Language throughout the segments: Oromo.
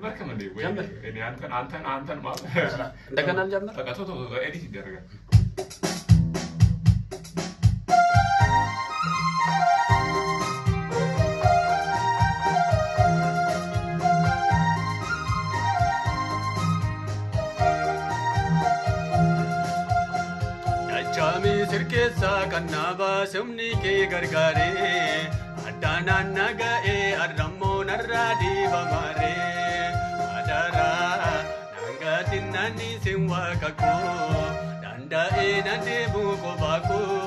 ጀመርከም እንዴ ወይ እኔ አንተን ማለት እንደገና እንጀምር በቃ ቶቶ ኤዲት ይደረጋል Sirkeessa kannaba sumni kee gargaaree addaanaan naga'ee arrammoo narraa diibamaree adaraa nangaatiin naanni sin waaqa koo danda'ee na deemuu kophaa koo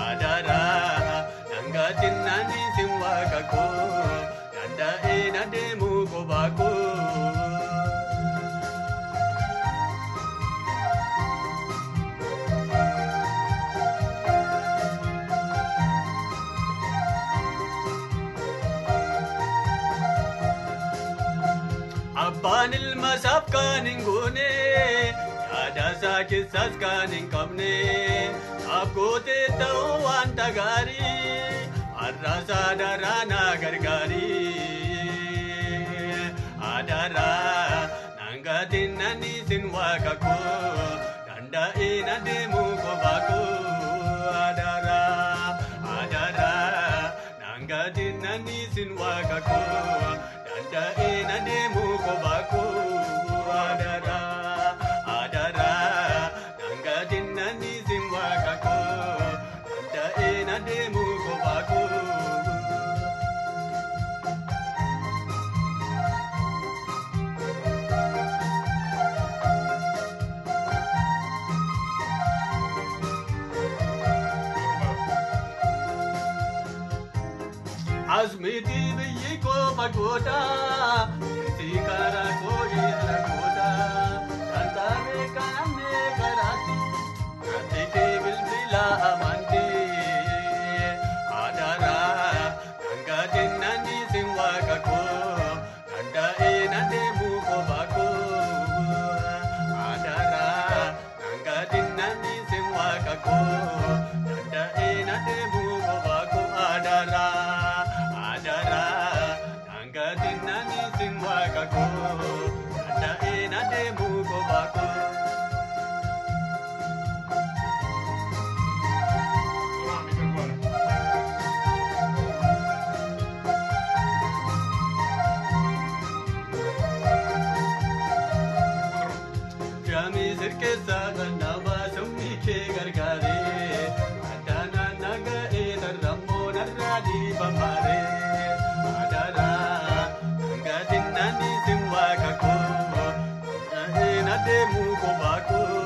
adaraa nangaatiin naanni sin waaqa koo danda'ee na deemuu kophaa koo. Abbaan ilma isaaf kan hin goone yaada isaa keessas kan hin qabne abgootee ta'uu wanta gaarii har'aasaa daraa na gargaarii adaraa nangaatiin naanni sin waaqa koo danda'ee na deemuu kophaa koo adaraa nangaatiin naanni sin waaqa koo danda'ee na deemuu kophaa koo adaraa nangaatiin naanni sin waaqa koo danda'ee na deemuu kophaa koo. Asmiti biyyi koo fagoota si karaa koo irra goota kantaanee kaanee karaatti natti kee bilbila amantee adaraa nangaatiin naanni sin waaqa koo danda'ee na deemuu kophaa koo adaraa nangaatiin naanni sin waaqa koo danda'ee na deemuu kophaa koo adaraa. Nangaatiin naanni sin waaqa koo danda'ee na deemuu kophaa koo. Jaamii sirkeessa kannaba sumni kee gargaaree addaanaan naga'ee tarrammoo narraa diibamaree. Nangaatiin naanni sin waaqa koo danda'ee na deemuu kophaa koo.